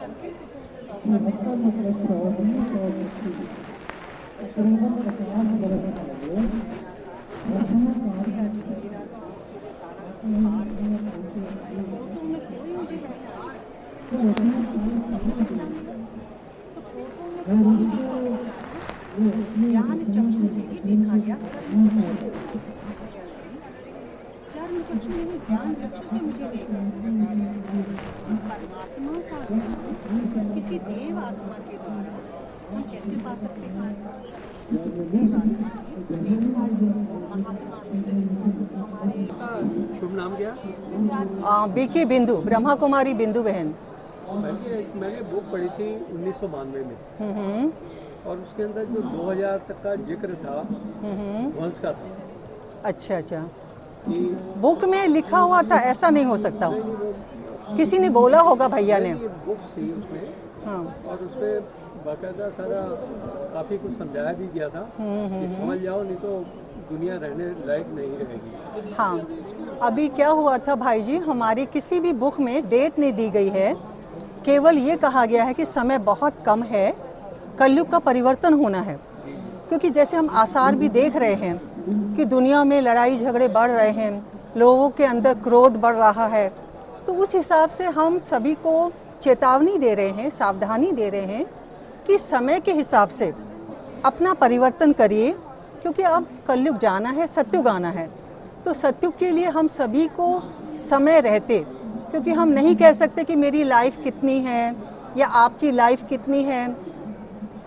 करके सॉल्व कर फोटो में कोई मुझे पहचान तो फोटो में ज्ञान चक्षु से ही देखा गया, कर्म चक्षु नहीं, ज्ञान चक्षु से मुझे देखा। परमात्मा का ज्ञान किसी देव आत्मा के द्वारा हम कैसे पा सकते हैं? शुभ नाम क्या? बीके बिंदु, ब्रह्मा कुमारी बिंदु बहन। मैंने बुक पढ़ी थी 1992 में और उसके अंदर जो 2000 तक का जिक्र था ध्वंस का था। अच्छा अच्छा, बुक में लिखा हुआ था, ऐसा नहीं हो सकता, किसी ने बोला होगा भैया ने। बुक्स थी उसमें, हाँ, और उसमें बाकायदा सारा काफ़ी कुछ समझाया भी गया था कि समझ जाओ नहीं तो दुनिया रहने लायक नहीं रहेगी। हाँ, अभी क्या हुआ था भाई जी, हमारी किसी भी बुक में डेट नहीं दी गई है, केवल ये कहा गया है कि समय बहुत कम है, कलयुग का परिवर्तन होना है। क्योंकि जैसे हम आसार भी देख रहे हैं कि दुनिया में लड़ाई झगड़े बढ़ रहे हैं, लोगों के अंदर क्रोध बढ़ रहा है, तो उस हिसाब से हम सभी को चेतावनी दे रहे हैं, सावधानी दे रहे हैं कि समय के हिसाब से अपना परिवर्तन करिए, क्योंकि अब कलयुग जाना है, सत्युग आना है। तो सत्युग के लिए हम सभी को समय रहते, क्योंकि हम नहीं कह सकते कि मेरी लाइफ कितनी है या आपकी लाइफ कितनी है।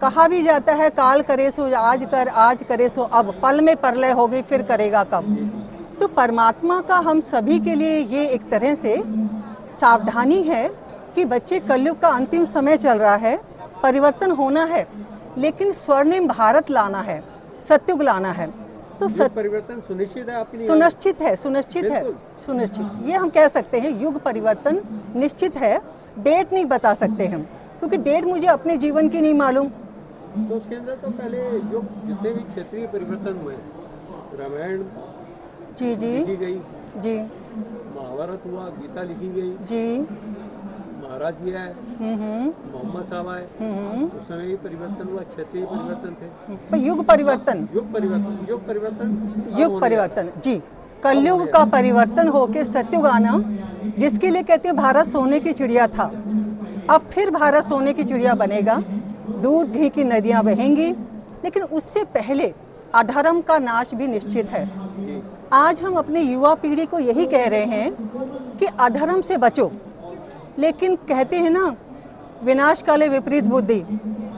कहा भी जाता है काल करे सो आज कर, आज करे सो अब, पल में परलय हो गई फिर करेगा कब। तो परमात्मा का हम सभी के लिए ये एक तरह से सावधानी है कि बच्चे, कलयुग का अंतिम समय चल रहा है, परिवर्तन होना है, लेकिन स्वर्णिम भारत लाना है, सत्युग लाना है। तो परिवर्तन सुनिश्चित है आपके लिए? सुनिश्चित है, सुनिश्चित है, सुनिश्चित, ये हम कह सकते हैं युग परिवर्तन निश्चित है। डेट नहीं बता सकते हम, क्योंकि डेट मुझे अपने जीवन की नहीं मालूम। तो उसके अंदर तो पहले जो जितने भी क्षेत्रीय परिवर्तन हुए, रामायण जी जी लिखी गई, जी, महाभारत हुआ, गीता लिखी गई जी, महाराज जी आए, मोहम्मद साहब आए, उस समय ही परिवर्तन हुआ, क्षेत्रीय परिवर्तन थे। युग परिवर्तन, युग परिवर्तन जी, कलयुग का परिवर्तन होके सत्युग आना, जिसके लिए कहते हैं भारत सोने की चिड़िया था, अब फिर भारत सोने की चिड़िया बनेगा, दूध घी की नदियां बहेंगी, लेकिन उससे पहले अधर्म का नाश भी निश्चित है। आज हम अपने युवा पीढ़ी को यही कह रहे हैं कि अधर्म से बचो, लेकिन कहते हैं ना विनाश काले विपरीत बुद्धि,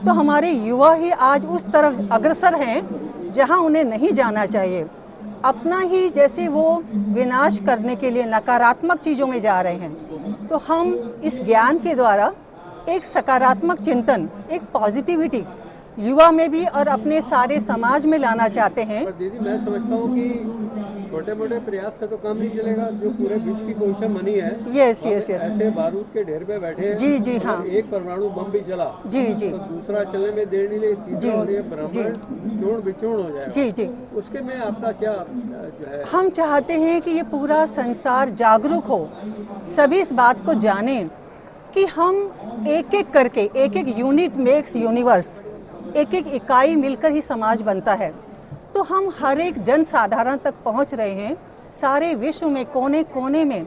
तो हमारे युवा ही आज उस तरफ अग्रसर हैं जहां उन्हें नहीं जाना चाहिए। अपना ही जैसे वो विनाश करने के लिए नकारात्मक चीज़ों में जा रहे हैं, तो हम इस ज्ञान के द्वारा एक सकारात्मक चिंतन, एक पॉजिटिविटी युवा में भी और अपने सारे समाज में लाना चाहते हैं। पर दीदी, मैं समझता हूँ कि छोटे मोटे प्रयास से तो काम नहीं चलेगा। जो पूरे विश्व की पोजीशन बनी है, यस यस यस, ऐसे बारूद के ढेर पे बैठे हैं, जी जी, हाँ, एक परमाणु बम भी चला जी जी, तो दूसरा चलने में देर नहीं लगी, तीसरा, और ये ब्रह्मांड चूर्ण विचूर्ण हो जाएगा। जी जी, उसके में आपका क्या जो है? हम चाहते हैं कि ये पूरा संसार जागरूक हो, सभी इस बात को जानें कि हम एक एक करके, एक एक यूनिट मेक्स यूनिवर्स, एक एक इकाई मिलकर ही समाज बनता है। तो हम हर एक जन साधारण तक पहुंच रहे हैं, सारे विश्व में कोने कोने में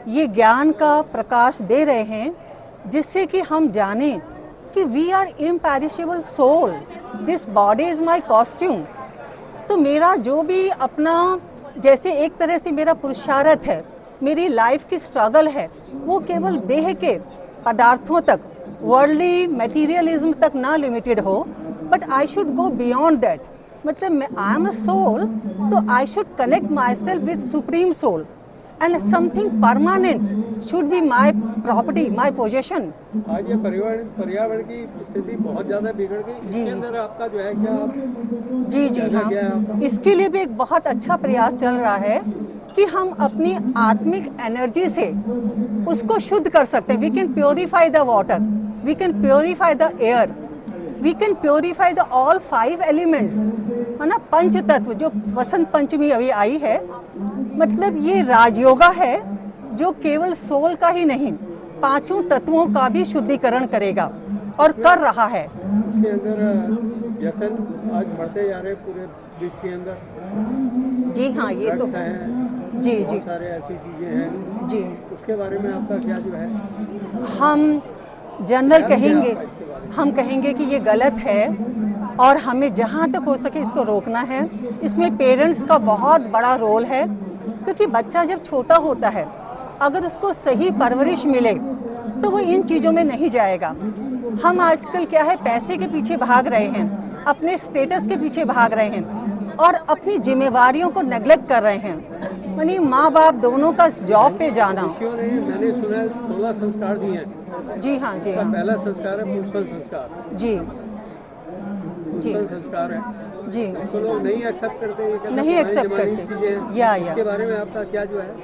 ये ज्ञान का प्रकाश दे रहे हैं, जिससे कि हम जानें कि we are imperishable soul, this body is my costume. तो मेरा जो भी अपना, जैसे एक तरह से मेरा पुरुषार्थ है, मेरी लाइफ की स्ट्रगल है, वो केवल देह के पदार्थों तक, वर्ल्डली मटेरियलिज्म तक ना लिमिटेड हो, but I should go beyond that. मतलब आई एम अ सोल, तो I should connect myself with supreme soul, and something permanent should be my property, my possession. आज ये पर्यावरण की स्थिति बहुत ज्यादा बिगड़ गई, इसके अंदर आपका जो है क्या? जी जी हाँ, इसके लिए भी एक बहुत अच्छा प्रयास चल रहा है कि हम अपनी आत्मिक एनर्जी से उसको शुद्ध कर सकते हैं। We can purify the water, we can purify the air, we can purify the all 5 elements, है ना, पंच तत्व। जो वसंत पंचमी अभी आई है, मतलब ये राजयोगा है जो केवल सोल का ही नहीं, पांचों तत्वों का भी शुद्धिकरण करेगा और कर रहा है। उसके अंदर व्यसन आज बढ़ते जा रहे पूरे विश्व के अंदर। जी हाँ, ये तो ड्रग्स हैं, जी बहुत जी सारे ऐसी चीजें हैं, जी। उसके बारे में आपका क्या जो है? हम जनरल कहेंगे, हम कहेंगे कि ये गलत है और हमें जहाँ तक हो सके इसको रोकना है। इसमें पेरेंट्स का बहुत बड़ा रोल है, क्योंकि बच्चा जब छोटा होता है अगर उसको सही परवरिश मिले तो वो इन चीज़ों में नहीं जाएगा। हम आजकल क्या है, पैसे के पीछे भाग रहे हैं, अपने स्टेटस के पीछे भाग रहे हैं और अपनी जिम्मेवारियों को नेग्लेक्ट कर रहे हैं। यानी माँ बाप दोनों का जॉब पे जाना। ऋषियों ने, मैंने सुना है 16 संस्कार दिए हैं। जी हाँ, जी उसका हाँ, पहला संस्कार है पुष्पन संस्कार। जी जी पुष्पन संस्कार है, जी। उसको लोग नहीं एक्सेप्ट करते, ये कहते हैं नहीं पुरानी accept जमाने की करते। चीजें हैं। या। इसके बारे में आपका क्या जो है?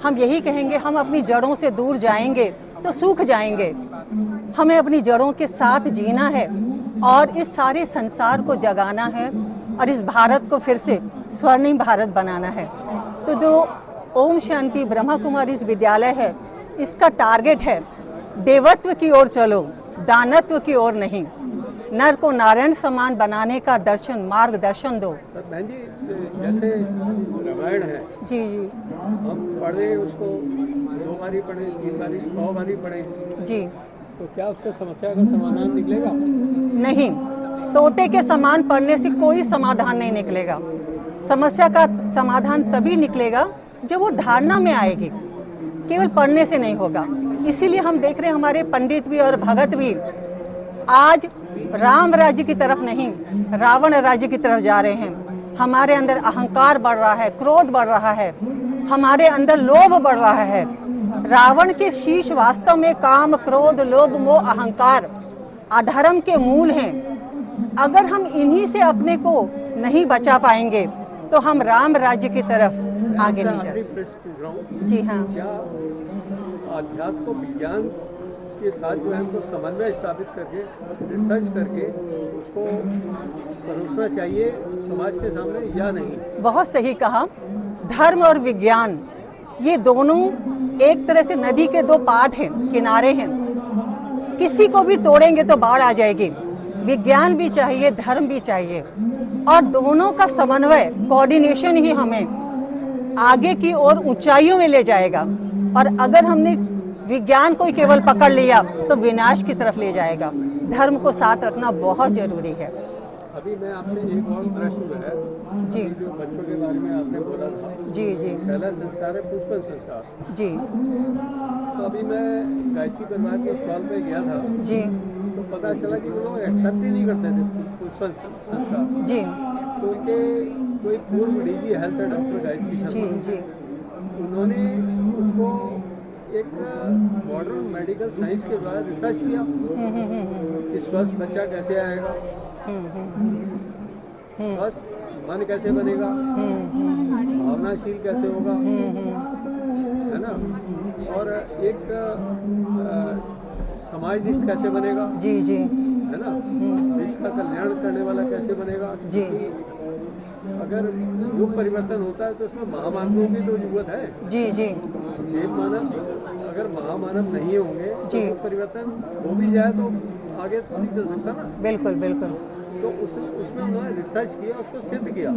हम यही कहेंगे, हम अपनी जड़ों से दूर जाएंगे तो सूख जाएंगे। हमें अपनी जड़ों के साथ जीना है और इस सारे संसार को जगाना है और इस भारत को फिर से स्वर्णिम भारत बनाना है। तो जो ओम शांति ब्रह्मा कुमारी इस विद्यालय है, इसका टारगेट है देवत्व की ओर चलो, दानत्व की ओर नहीं। नर को नारायण समान बनाने का दर्शन, मार्गदर्शन दो। तो बहन जी, जैसे रामायण है, जी जी हम पढ़े उसको 2 बारी पढ़े, 3 बारी, 100 बारी पढ़े, जी। तो क्या उससे समस्या का समाधान निकलेगा? नहीं, तोते के समान पढ़ने से कोई समाधान नहीं निकलेगा। समस्या का समाधान तभी निकलेगा जब वो धारणा में आएगी, केवल पढ़ने से नहीं होगा। इसीलिए हम देख रहे हैं हमारे पंडित भी और भगत भी आज राम राज्य की तरफ नहीं, रावण राज्य की तरफ जा रहे हैं। हमारे अंदर अहंकार बढ़ रहा है, क्रोध बढ़ रहा है, हमारे अंदर लोभ बढ़ रहा है। रावण के शीश वास्तव में काम, क्रोध, लोभ, मोह, अहंकार अधर्म के मूल हैं। अगर हम इन्हीं से अपने को नहीं बचा पाएंगे तो हम राम राज्य की तरफ आगे नहीं आखिरी जाएंगे। प्रश्न पूछ रहा हूँ, जी हाँ, क्या अध्यात्म को विज्ञान के साथ जो है हमको समन्वय स्थापित करके, रिसर्च करके उसको परोसना चाहिए समाज के सामने या नहीं? बहुत सही कहा। धर्म और विज्ञान ये दोनों एक तरह से नदी के दो पार्ट हैं, किनारे हैं। किसी को भी तोड़ेंगे तो बाढ़ आ जाएगी। विज्ञान भी चाहिए, धर्म भी चाहिए और दोनों का समन्वय, कोऑर्डिनेशन ही हमें आगे की ओर ऊंचाइयों में ले जाएगा। और अगर हमने विज्ञान को ही केवल पकड़ लिया तो विनाश की तरफ ले जाएगा। धर्म को साथ रखना बहुत जरूरी है। अभी मैं आपसे एक और प्रश्न है जी जो बच्चों के बारे में आपने बोला था, जी जी पहला संस्कार है पुष्पन संस्कार। जी तो अभी मैं गायत्री परिवार के स्टॉल पे गया था, जी तो पता चला कि वो लोग एक्सेप्ट ही नहीं करते थे पुष्पन संस्कार। जी तो उनके कोई पूर्व DG health and doctor Gayatri ji Sharma, जी उन्होंने उसको एक मॉडर्न मेडिकल साइंस के द्वारा रिसर्च किया कि स्वस्थ बच्चा कैसे आएगा, स्वस्थ मन कैसे बनेगा, भावनाशील कैसे होगा, है ना, और एक समाजनिष्ठ कैसे बनेगा, जी जी है ना, देश का कल्याण करने वाला कैसे बनेगा। जी। क्योंकि अगर युग परिवर्तन होता है तो उसमें महामानवों की तो जरूरत है। जी जी देव मानव अगर महामानव नहीं होंगे तो जी। युग परिवर्तन हो भी जाए तो आगे तो नहीं चल सकता ना। बिल्कुल बिल्कुल। तो उसमें उन्होंने रिसर्च किया, उसको सिद्ध किया।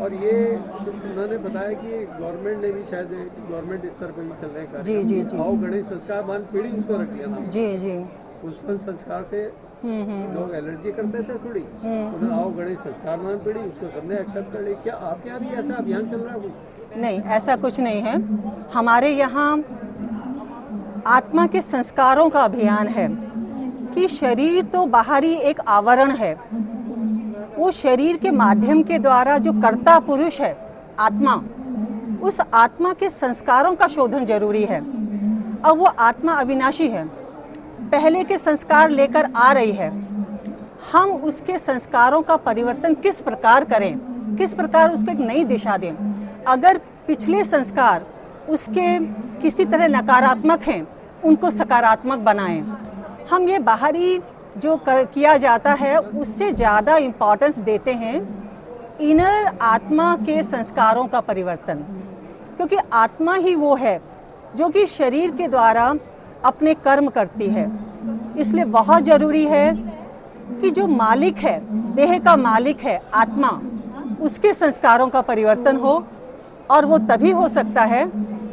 और ये उन्होंने बताया कि गवर्नमेंट ने भी शायद गवर्नमेंट स्तर पर भी चल रहे हैं जी जी जी आओ गणेश संस्कार मान पीढ़ी उसको रख दिया था। जी जी पुष्पन संस्कार से लोग एलर्जी करते थे थोड़ी, उन्हें आओ गणेश संस्कार मान पीढ़ी उसको सबने एक्सेप्ट कर ली। क्या आपके यहाँ भी ऐसा अभियान चल रहा है कुछ? नहीं, ऐसा कुछ नहीं है। हमारे यहाँ आत्मा के संस्कारों का अभियान है कि शरीर तो बाहरी एक आवरण है, वो शरीर के माध्यम के द्वारा जो कर्ता पुरुष है आत्मा, उस आत्मा के संस्कारों का शोधन जरूरी है। अब वो आत्मा अविनाशी है, पहले के संस्कार लेकर आ रही है। हम उसके संस्कारों का परिवर्तन किस प्रकार करें, किस प्रकार उसको एक नई दिशा दें। अगर पिछले संस्कार उसके किसी तरह नकारात्मक हैं, उनको सकारात्मक बनाएं। हम ये बाहरी जो किया जाता है उससे ज़्यादा इम्पोर्टेंस देते हैं इनर आत्मा के संस्कारों का परिवर्तन, क्योंकि आत्मा ही वो है जो कि शरीर के द्वारा अपने कर्म करती है। इसलिए बहुत जरूरी है कि जो मालिक है, देह का मालिक है आत्मा, उसके संस्कारों का परिवर्तन हो। और वो तभी हो सकता है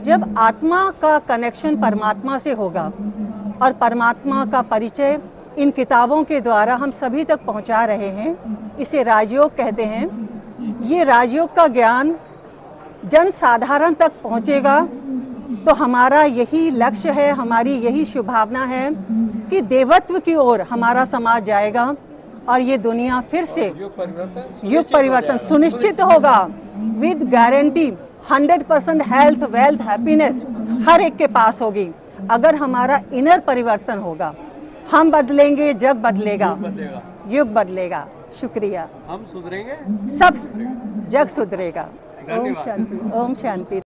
जब आत्मा का कनेक्शन परमात्मा से होगा। और परमात्मा का परिचय इन किताबों के द्वारा हम सभी तक पहुंचा रहे हैं। इसे राजयोग कहते हैं। ये राजयोग का ज्ञान जन साधारण तक पहुंचेगा तो हमारा यही लक्ष्य है, हमारी यही शुभभावना है कि देवत्व की ओर हमारा समाज जाएगा और ये दुनिया फिर से युग परिवर्तन सुनिश्चित होगा with guarantee. 100% health, wealth, happiness हर एक के पास होगी अगर हमारा इनर परिवर्तन होगा। हम बदलेंगे, जग बदलेगा, युग बदलेगा। शुक्रिया। हम सुधरेंगे, सब जग सुधरेगा। ओम शांति, ओम शांति।